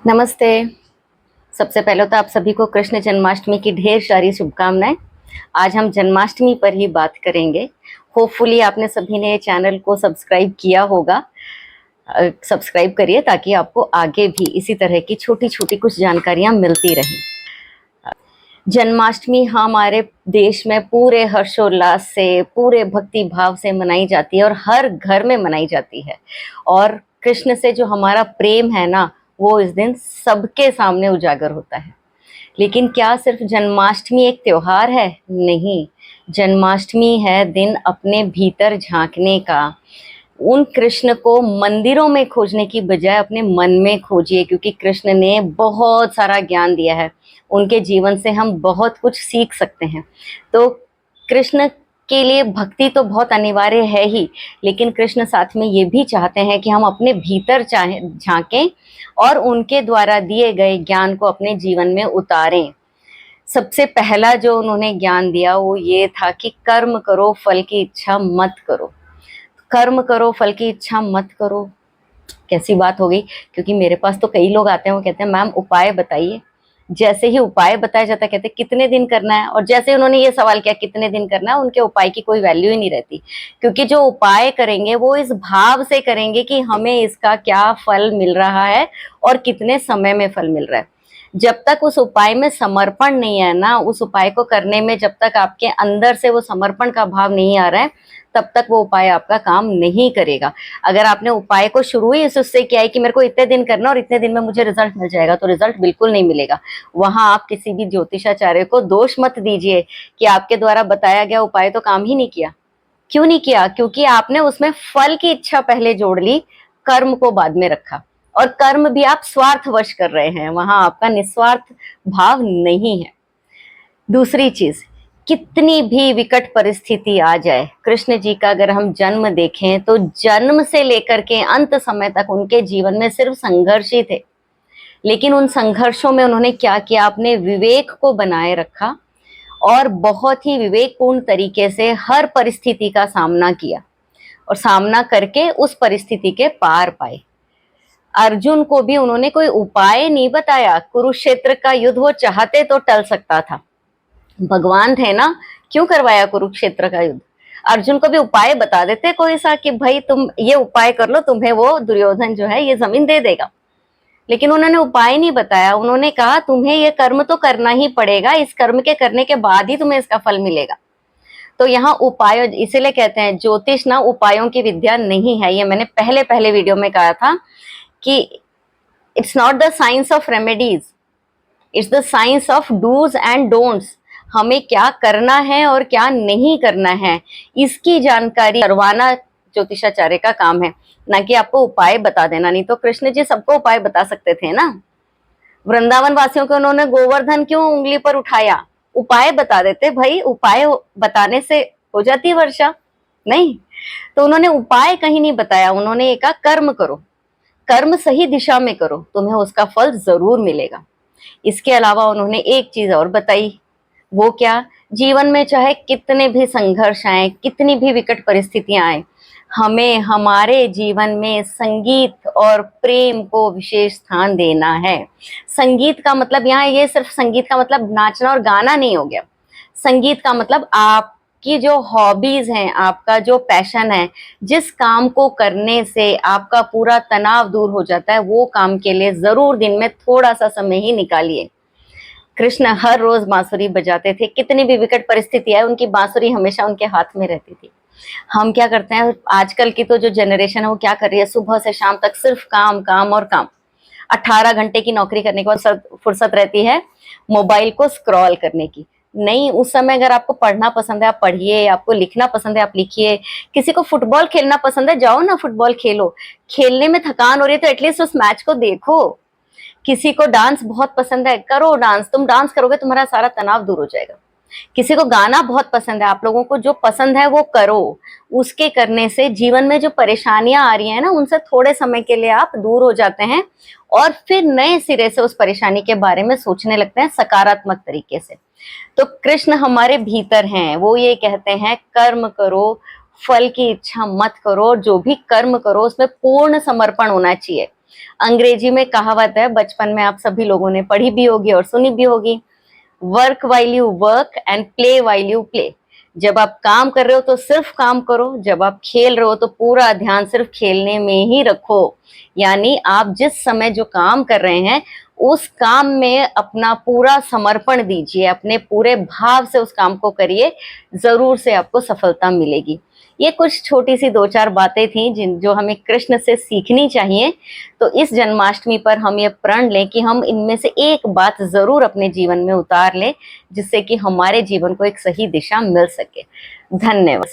नमस्ते। सबसे पहले तो आप सभी को कृष्ण जन्माष्टमी की ढेर सारी शुभकामनाएं। आज हम जन्माष्टमी पर ही बात करेंगे। होपफुली आपने सभी ने चैनल को सब्सक्राइब किया होगा। सब्सक्राइब करिए ताकि आपको आगे भी इसी तरह की छोटी छोटी कुछ जानकारियां मिलती रहें। जन्माष्टमी हमारे देश में पूरे हर्षोल्लास से, पूरे भक्ति भाव से मनाई जाती है और हर घर में मनाई जाती है। और कृष्ण से जो हमारा प्रेम है ना, वो इस दिन सबके सामने उजागर होता है। लेकिन क्या सिर्फ जन्माष्टमी एक त्योहार है? नहीं, जन्माष्टमी है दिन अपने भीतर झांकने का। उन कृष्ण को मंदिरों में खोजने की बजाय अपने मन में खोजिए, क्योंकि कृष्ण ने बहुत सारा ज्ञान दिया है। उनके जीवन से हम बहुत कुछ सीख सकते हैं। तो कृष्ण के लिए भक्ति तो बहुत अनिवार्य है ही, लेकिन कृष्ण साथ में ये भी चाहते हैं कि हम अपने भीतर झांकें और उनके द्वारा दिए गए ज्ञान को अपने जीवन में उतारें। सबसे पहला जो उन्होंने ज्ञान दिया वो ये था कि कर्म करो, फल की इच्छा मत करो। कर्म करो, फल की इच्छा मत करो, कैसी बात हो गई? क्योंकि मेरे पास तो कई लोग आते हैं, वो कहते हैं मैम उपाय बताइए। जैसे ही उपाय बताया जाता है कहते हैं कितने दिन करना है, और जैसे उन्होंने ये सवाल किया कितने दिन करना है, उनके उपाय की कोई वैल्यू ही नहीं रहती। क्योंकि जो उपाय करेंगे वो इस भाव से करेंगे कि हमें इसका क्या फल मिल रहा है और कितने समय में फल मिल रहा है। जब तक उस उपाय में समर्पण नहीं है ना, उस उपाय को करने में जब तक आपके अंदर से वो समर्पण का भाव नहीं आ रहा है, तब तक वो उपाय आपका काम नहीं करेगा। अगर आपने उपाय को शुरू ही उससे किया है कि मेरे को इतने दिन करना और इतने दिन में मुझे रिजल्ट मिल जाएगा, तो रिजल्ट बिल्कुल नहीं मिलेगा। वहां आप किसी भी ज्योतिषाचार्य को दोष मत दीजिए कि आपके द्वारा बताया गया उपाय तो काम ही नहीं किया। क्यों नहीं किया? क्योंकि आपने उसमें फल की इच्छा पहले जोड़ ली, कर्म को बाद में रखा। और कर्म भी आप स्वार्थवश कर रहे हैं, वहां आपका निस्वार्थ भाव नहीं है। दूसरी चीज, कितनी भी विकट परिस्थिति आ जाए, कृष्ण जी का अगर हम जन्म देखें तो जन्म से लेकर के अंत समय तक उनके जीवन में सिर्फ संघर्ष ही थे। लेकिन उन संघर्षों में उन्होंने क्या किया? अपने विवेक को बनाए रखा और बहुत ही विवेकपूर्ण तरीके से हर परिस्थिति का सामना किया और सामना करके उस परिस्थिति के पार पाए। अर्जुन को भी उन्होंने कोई उपाय नहीं बताया। कुरुक्षेत्र का युद्ध वो चाहते तो टल सकता था, भगवान थे ना, क्यों करवाया कुरुक्षेत्र का युद्ध? अर्जुन को भी उपाय बता देते कोई सा कि भाई तुम ये उपाय कर लो, तुम्हें वो दुर्योधन जो है ये जमीन दे देगा। लेकिन उन्होंने उपाय नहीं बताया। उन्होंने कहा तुम्हें ये कर्म तो करना ही पड़ेगा, इस कर्म के करने के बाद ही तुम्हें इसका फल मिलेगा। तो यहाँ उपाय, इसीलिए कहते हैं ज्योतिष ना उपायों की विद्या नहीं है। ये मैंने पहले पहले वीडियो में कहा था कि it's not the science of remedies, it's the science of dos and don'ts. हमें क्या करना है और क्या नहीं करना है, इसकी जानकारी करवाना ज्योतिषाचार्य का काम है, ना कि आपको उपाय बता देना। नहीं तो कृष्ण जी सबको उपाय बता सकते थे ना। वृंदावन वासियों को उन्होंने गोवर्धन क्यों उंगली पर उठाया? उपाय बता देते भाई, उपाय बताने से हो जाती वर्षा? नहीं। तो उन्होंने उपाय कहीं नहीं बताया, उन्होंने कहा कर्म करो, कर्म सही दिशा में करो, तुम्हें उसका फल जरूर मिलेगा। इसके अलावा उन्होंने एक चीज और बताई, वो क्या? जीवन में चाहे कितने भी संघर्ष आए, कितनी भी विकट परिस्थितियां आए, हमें हमारे जीवन में संगीत और प्रेम को विशेष स्थान देना है। संगीत का मतलब यहाँ ये सिर्फ संगीत का मतलब नाचना और गाना नहीं हो गया। संगीत का मतलब आपकी जो हॉबीज हैं, आपका जो पैशन है, जिस काम को करने से आपका पूरा तनाव दूर हो जाता है, वो काम के लिए जरूर दिन में थोड़ा सा समय ही निकालिए। कृष्ण हर रोज बांसुरी बजाते थे, कितनी भी विकट परिस्थिति है उनकी बांसुरी हमेशा उनके हाथ में रहती थी। हम क्या करते हैं, आजकल की तो जो जनरेशन है वो क्या कर रही है, सुबह से शाम तक सिर्फ काम काम और काम। 18 घंटे की नौकरी करने के बाद फुर्सत रहती है मोबाइल को स्क्रॉल करने की। नहीं, उस समय अगर आपको पढ़ना पसंद है आप पढ़िए, आपको लिखना पसंद है आप लिखिए, किसी को फुटबॉल खेलना पसंद है जाओ ना फुटबॉल खेलो। खेलने में थकान हो रही है तो एटलीस्ट उस मैच को देखो। किसी को डांस बहुत पसंद है, करो डांस, तुम डांस करोगे तुम्हारा सारा तनाव दूर हो जाएगा। किसी को गाना बहुत पसंद है, आप लोगों को जो पसंद है वो करो। उसके करने से जीवन में जो परेशानियां आ रही हैं ना, उनसे थोड़े समय के लिए आप दूर हो जाते हैं और फिर नए सिरे से उस परेशानी के बारे में सोचने लगते हैं सकारात्मक तरीके से। तो कृष्ण हमारे भीतर हैं, वो ये कहते हैं कर्म करो, फल की इच्छा मत करो, जो भी कर्म करो उसमें पूर्ण समर्पण होना चाहिए। अंग्रेजी में कहावत है, बचपन में आप सभी लोगों ने पढ़ी भी होगी और सुनी भी होगी, work while you work and play while you play. जब आप काम कर रहे हो तो सिर्फ काम करो, जब आप खेल रहे हो तो पूरा ध्यान सिर्फ खेलने में ही रखो। यानी आप जिस समय जो काम कर रहे हैं उस काम में अपना पूरा समर्पण दीजिए, अपने पूरे भाव से उस काम को करिए, जरूर से आपको सफलता मिलेगी। ये कुछ छोटी सी 2-4 बातें थी जो हमें कृष्ण से सीखनी चाहिए। तो इस जन्माष्टमी पर हम ये प्रण लें कि हम इनमें से एक बात जरूर अपने जीवन में उतार लें, जिससे कि हमारे जीवन को एक सही दिशा मिल सके। धन्यवाद।